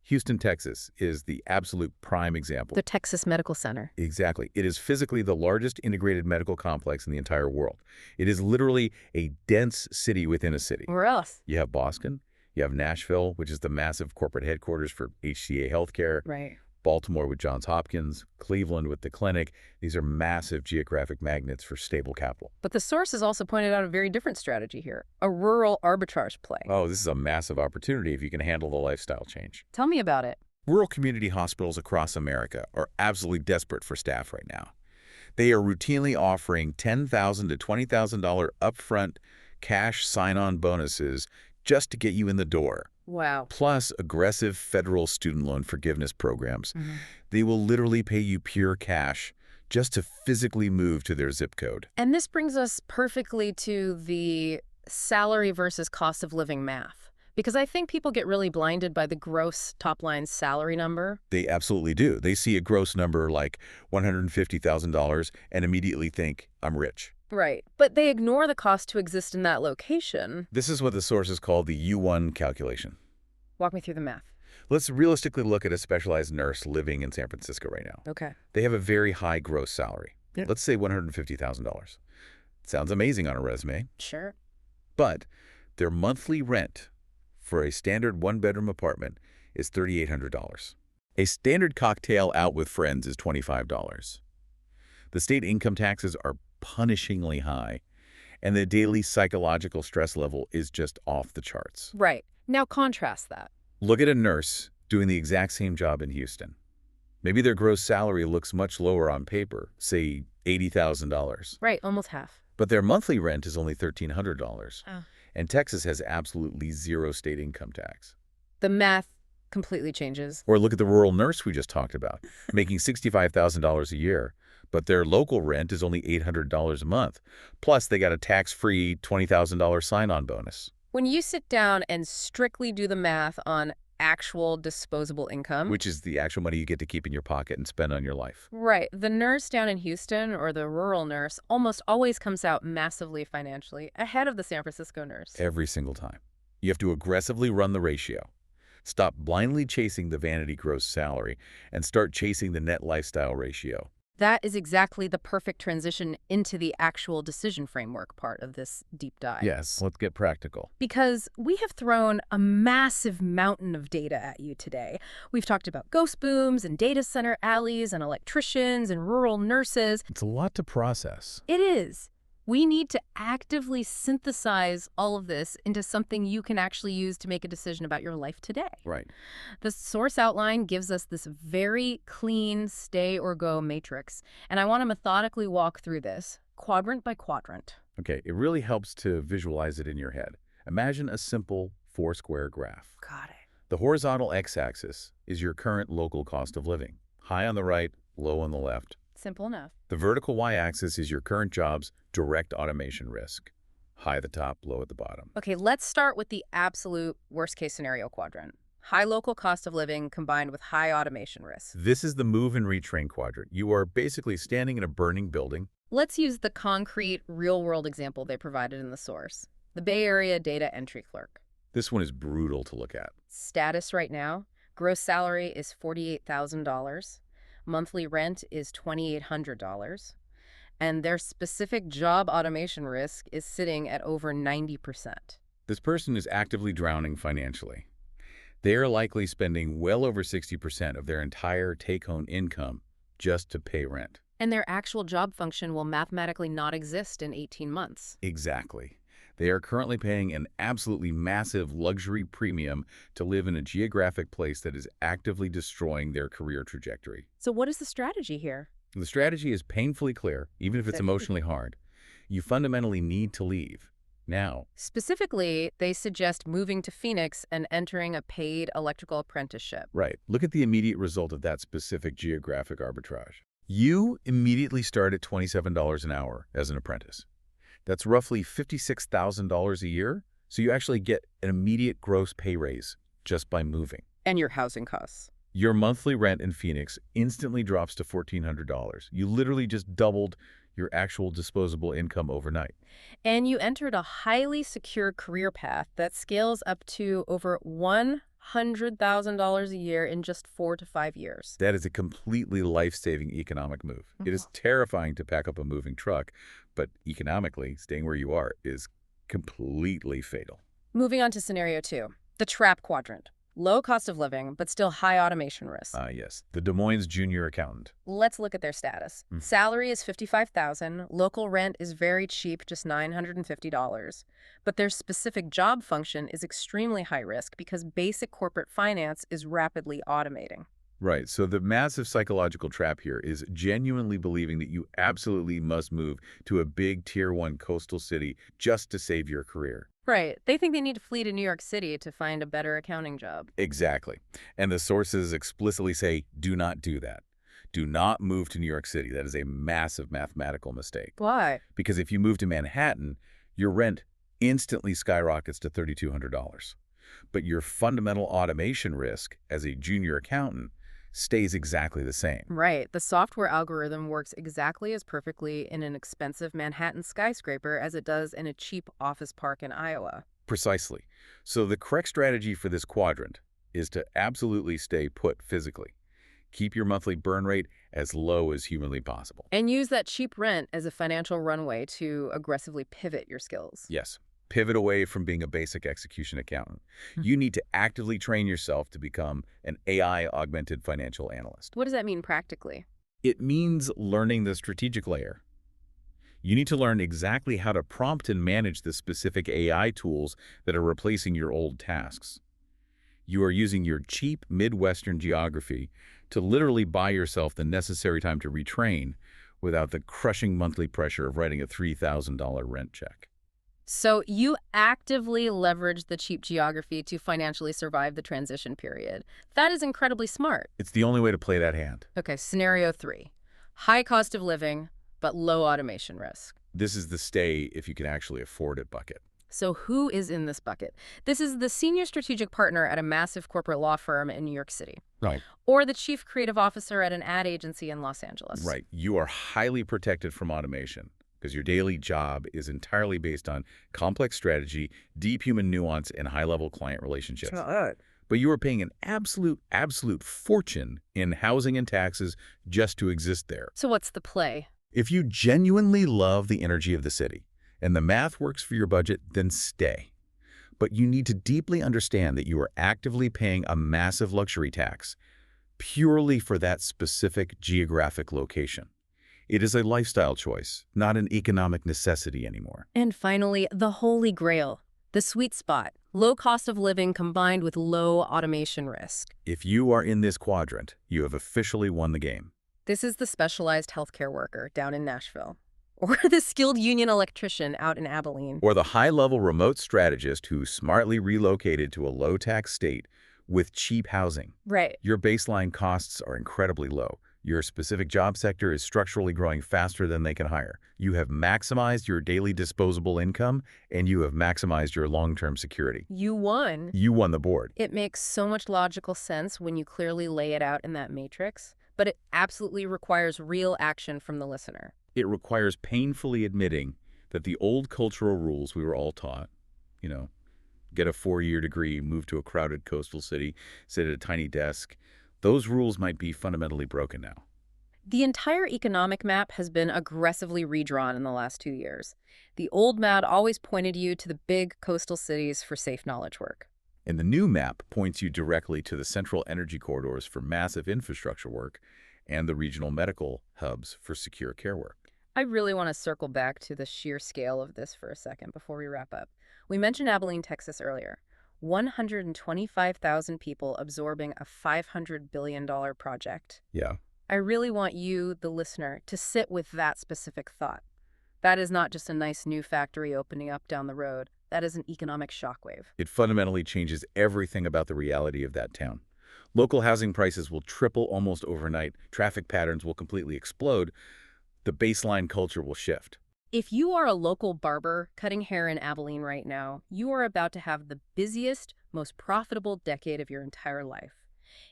Houston, Texas is the absolute prime example. The Texas Medical Center. Exactly. It is physically the largest integrated medical complex in the entire world. It is literally a dense city within a city. Where else? You have Boston, you have Nashville, which is the massive corporate headquarters for HCA Healthcare. Right. Baltimore with Johns Hopkins, Cleveland with the clinic. These are massive geographic magnets for stable capital. But the source has also pointed out a very different strategy here, a rural arbitrage play. Oh, this is a massive opportunity if you can handle the lifestyle change. Tell me about it. Rural community hospitals across America are absolutely desperate for staff right now. They are routinely offering $10,000 to $20,000 upfront cash sign-on bonuses just to get you in the door. Wow. Plus aggressive federal student loan forgiveness programs. They will literally pay you pure cash just to physically move to their zip code. And this brings us perfectly to the salary versus cost of living math. Because I think people get really blinded by the gross top-line salary number. They absolutely do. They see a gross number like $150,000 and immediately think, I'm rich. Right. But they ignore the cost to exist in that location. This is what the sources call the U1 calculation. Walk me through the math. Let's realistically look at a specialized nurse living in San Francisco right now. Okay. They have a very high gross salary. Yeah. Let's say $150,000. Sounds amazing on a resume. Sure. But their monthly rent for a standard one-bedroom apartment is $3,800. A standard cocktail out with friends is $25. The state income taxes are punishingly high, and the daily psychological stress level is just off the charts. Right. Now contrast that. Look at a nurse doing the exact same job in Houston. Maybe their gross salary looks much lower on paper, say $80,000. Right, almost half. But their monthly rent is only $1,300. Oh. And Texas has absolutely zero state income tax. The math completely changes. Or look at the rural nurse we just talked about, making $65,000 a year. But their local rent is only $800 a month. Plus, they got a tax-free $20,000 sign-on bonus. When you sit down and strictly do the math on actual disposable income, Which is the actual money you get to keep in your pocket and spend on your life. right, the nurse down in Houston or the rural nurse almost always comes out massively financially ahead of the San Francisco nurse. Every single time. You have to aggressively run the ratio. Stop blindly chasing the vanity gross salary and start chasing the net lifestyle ratio. That is exactly the perfect transition into the actual decision framework part of this deep dive. Yes, let's get practical. Because we have thrown a massive mountain of data at you today. We've talked about ghost booms and data center alleys and electricians and rural nurses. It's a lot to process. It is. We need to actively synthesize all of this into something you can actually use to make a decision about your life today. Right. The source outline gives us this very clean stay or go matrix, and I want to methodically walk through this, quadrant by quadrant. Okay, it really helps to visualize it in your head. Imagine a simple four-square graph. Got it. The horizontal x-axis is your current local cost of living. High on the right, low on the left. Simple enough. The vertical y-axis is your current job's direct automation risk. High at the top, low at the bottom. Okay, let's start with the absolute worst-case scenario quadrant. High local cost of living combined with high automation risk. This is the move and retrain quadrant. You are basically standing in a burning building. Let's use the concrete, real-world example they provided in the source. the Bay Area data entry clerk. This one is brutal to look at. Status right now, gross salary is $48,000. Monthly rent is $2,800. And their specific job automation risk is sitting at over 90%. This person is actively drowning financially. They are likely spending well over 60% of their entire take-home income just to pay rent. And their actual job function will mathematically not exist in 18 months. Exactly. They are currently paying an absolutely massive luxury premium to live in a geographic place that is actively destroying their career trajectory. So what is the strategy here? The strategy is painfully clear, even if it's emotionally hard. You fundamentally need to leave. Now. Specifically, they suggest moving to Phoenix and entering a paid electrical apprenticeship. Right. Look at the immediate result of that specific geographic arbitrage. You immediately start at $27 an hour as an apprentice. That's roughly $56,000 a year, so you actually get an immediate gross pay raise just by moving. And your housing costs. Your monthly rent in Phoenix instantly drops to $1,400. You literally just doubled your actual disposable income overnight. And you entered a highly secure career path that scales up to over $100,000 a year in just 4 to 5 years. That is a completely life-saving economic move. It is terrifying to pack up a moving truck, but economically, staying where you are is completely fatal. Moving on to scenario 2, the trap quadrant. Low cost of living, but still high automation risk. Yes. The Des Moines junior accountant. Let's look at their status. Salary is $55,000. Local rent is very cheap, just $950. But their specific job function is extremely high risk because basic corporate finance is rapidly automating. Right. So the massive psychological trap here is genuinely believing that you absolutely must move to a big Tier 1 coastal city just to save your career. Right. They think they need to flee to New York City to find a better accounting job. Exactly. And the sources explicitly say, do not do that. Do not move to New York City. That is a massive mathematical mistake. Why? Because if you move to Manhattan, your rent instantly skyrockets to $3,200. But your fundamental automation risk as a junior accountant stays exactly the same. Right. The software algorithm works exactly as perfectly in an expensive Manhattan skyscraper as it does in a cheap office park in Iowa. Precisely. So the correct strategy for this quadrant is to absolutely stay put physically. Keep your monthly burn rate as low as humanly possible. And use that cheap rent as a financial runway to aggressively pivot your skills. Yes. Pivot away from being a basic execution accountant. You need to actively train yourself to become an AI-augmented financial analyst. What does that mean practically? It means learning the strategic layer. You need to learn exactly how to prompt and manage the specific AI tools that are replacing your old tasks. You are using your cheap Midwestern geography to literally buy yourself the necessary time to retrain without the crushing monthly pressure of writing a $3,000 rent check. So you actively leverage the cheap geography to financially survive the transition period. That is incredibly smart. It's the only way to play that hand. Okay, scenario 3. High cost of living, but low automation risk. This is the stay if you can actually afford it bucket. So who is in this bucket? This is the senior strategic partner at a massive corporate law firm in New York City. Right. Or the chief creative officer at an ad agency in Los Angeles. Right. You are highly protected from automation because your daily job is entirely based on complex strategy, deep human nuance, and high-level client relationships. But you are paying an absolute fortune in housing and taxes just to exist there. So what's the play? If you genuinely love the energy of the city and the math works for your budget, then stay. But you need to deeply understand that you are actively paying a massive luxury tax purely for that specific geographic location. It is a lifestyle choice, not an economic necessity anymore. And finally, the holy grail, the sweet spot, low cost of living combined with low automation risk. If you are in this quadrant, you have officially won the game. This is the specialized healthcare worker down in Nashville, or the skilled union electrician out in Abilene. Or the high-level remote strategist who smartly relocated to a low-tax state with cheap housing. Right. Your baseline costs are incredibly low. Your specific job sector is structurally growing faster than they can hire. You have maximized your daily disposable income, and you have maximized your long-term security. You won. You won the board. It makes so much logical sense when you clearly lay it out in that matrix, but it absolutely requires real action from the listener. It requires painfully admitting that the old cultural rules we were all taught, get a 4-year degree, move to a crowded coastal city, sit at a tiny desk. Those rules might be fundamentally broken now. The entire economic map has been aggressively redrawn in the last 2 years. The old map always pointed you to the big coastal cities for safe knowledge work. And the new map points you directly to the central energy corridors for massive infrastructure work and the regional medical hubs for secure care work. I really want to circle back to the sheer scale of this for a second before we wrap up. We mentioned Abilene, Texas earlier. 125,000 people absorbing a $500 billion project. Yeah. I really want you, the listener, to sit with that specific thought. That is not just a nice new factory opening up down the road. That is an economic shockwave. It fundamentally changes everything about the reality of that town. Local housing prices will triple almost overnight. Traffic patterns will completely explode. The baseline culture will shift. If you are a local barber cutting hair in Abilene right now, you are about to have the busiest, most profitable decade of your entire life.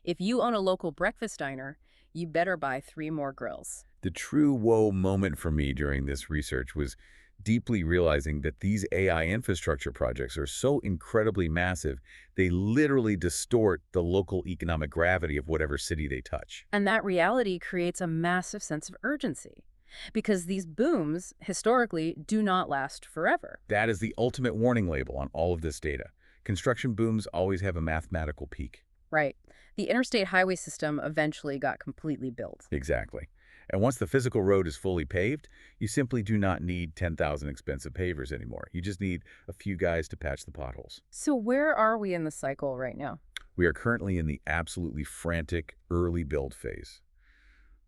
If you own a local breakfast diner, you better buy 3 more grills. The true whoa moment for me during this research was deeply realizing that these AI infrastructure projects are so incredibly massive, they literally distort the local economic gravity of whatever city they touch. And that reality creates a massive sense of urgency. Because these booms, historically, do not last forever. That is the ultimate warning label on all of this data. Construction booms always have a mathematical peak. Right. The interstate highway system eventually got completely built. Exactly. And once the physical road is fully paved, you simply do not need 10,000 expensive pavers anymore. You just need a few guys to patch the potholes. So where are we in the cycle right now? We are currently in the absolutely frantic early build phase.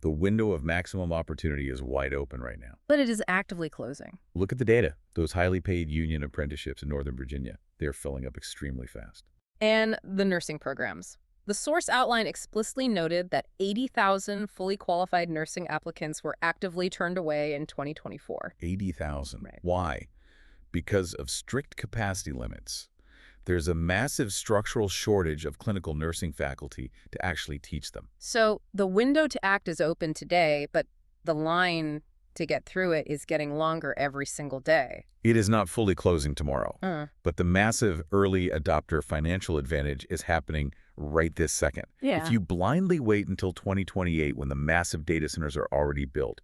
The window of maximum opportunity is wide open right now. But it is actively closing. Look at the data. Those highly paid union apprenticeships in Northern Virginia, they're filling up extremely fast. And the nursing programs. The source outline explicitly noted that 80,000 fully qualified nursing applicants were actively turned away in 2024. 80,000. Right. Why? Because of strict capacity limits. There's a massive structural shortage of clinical nursing faculty to actually teach them. So the window to act is open today, but the line to get through it is getting longer every single day. It is not fully closing tomorrow, but the massive early adopter financial advantage is happening right this second. Yeah. If you blindly wait until 2028 when the massive data centers are already built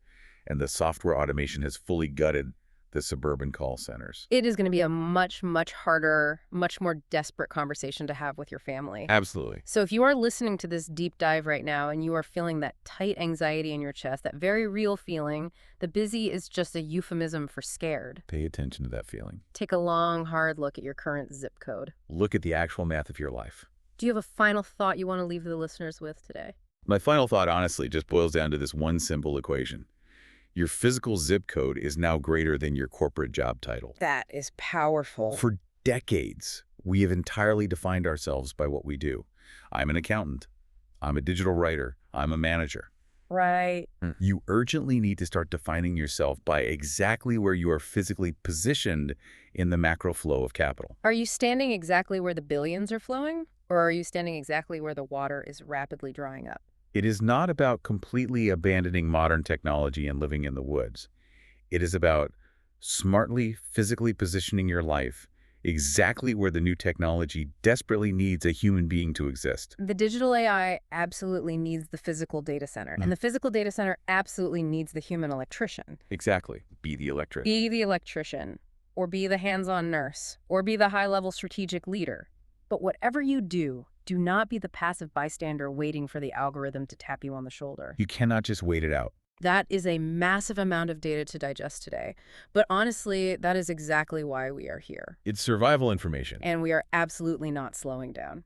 and the software automation has fully gutted the suburban call centers. It is going to be a much, much harder, much more desperate conversation to have with your family. Absolutely. So if you are listening to this deep dive right now and you are feeling that tight anxiety in your chest, that very real feeling, the busy is just a euphemism for scared. Pay attention to that feeling. Take a long, hard look at your current zip code. Look at the actual math of your life. Do you have a final thought you want to leave the listeners with today? My final thought, honestly, just boils down to this one simple equation. Your physical zip code is now greater than your corporate job title. That is powerful. For decades, we have entirely defined ourselves by what we do. I'm an accountant. I'm a digital writer. I'm a manager. Right. You urgently need to start defining yourself by exactly where you are physically positioned in the macro flow of capital. Are you standing exactly where the billions are flowing? Or are you standing exactly where the water is rapidly drying up? It is not about completely abandoning modern technology and living in the woods. It is about smartly, physically positioning your life exactly where the new technology desperately needs a human being to exist. The digital AI absolutely needs the physical data center, and the physical data center absolutely needs the human electrician. Exactly. Be the electrician. Be the electrician, or be the hands-on nurse, or be the high-level strategic leader. But whatever you do not be the passive bystander waiting for the algorithm to tap you on the shoulder. You cannot just wait it out. That is a massive amount of data to digest today. But honestly, that is exactly why we are here. It's survival information. And we are absolutely not slowing down.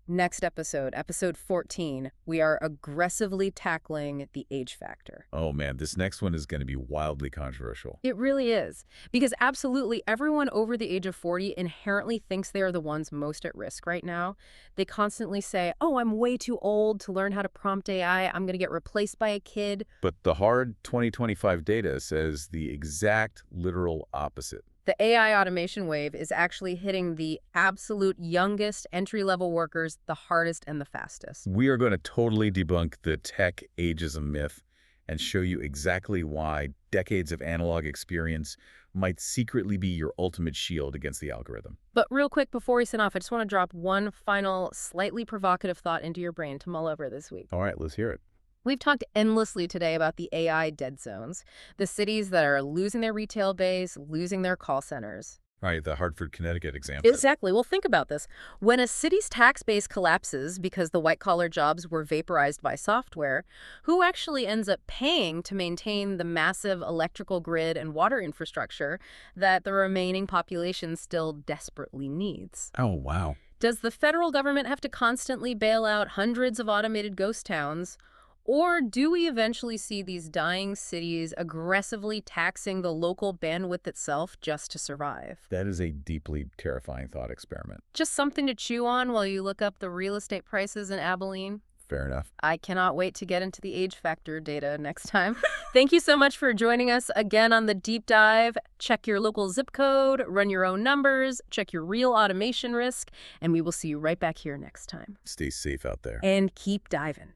Next episode, episode 14, we are aggressively tackling the age factor. Oh man, this next one is going to be wildly controversial. It really is. Because absolutely everyone over the age of 40 inherently thinks they are the ones most at risk right now. They constantly say, oh, I'm way too old to learn how to prompt AI. I'm going to get replaced by a kid. But the hard 2025 data says the exact literal opposite. The AI automation wave is actually hitting the absolute youngest entry-level workers the hardest and the fastest. We are going to totally debunk the tech ageism myth and show you exactly why decades of analog experience might secretly be your ultimate shield against the algorithm. But real quick before we sign off, I just want to drop one final, slightly provocative thought into your brain to mull over this week. All right, let's hear it. We've talked endlessly today about the AI dead zones, the cities that are losing their retail base, losing their call centers. Right, the Hartford, Connecticut example. Exactly. Well, think about this. When a city's tax base collapses because the white-collar jobs were vaporized by software, who actually ends up paying to maintain the massive electrical grid and water infrastructure that the remaining population still desperately needs? Oh, wow. Does the federal government have to constantly bail out hundreds of automated ghost towns? Or do we eventually see these dying cities aggressively taxing the local bandwidth itself just to survive? That is a deeply terrifying thought experiment. Just something to chew on while you look up the real estate prices in Abilene. Fair enough. I cannot wait to get into the age factor data next time. Thank you so much for joining us again on the deep dive. Check your local zip code, run your own numbers, check your real automation risk, and we will see you right back here next time. Stay safe out there. And keep diving.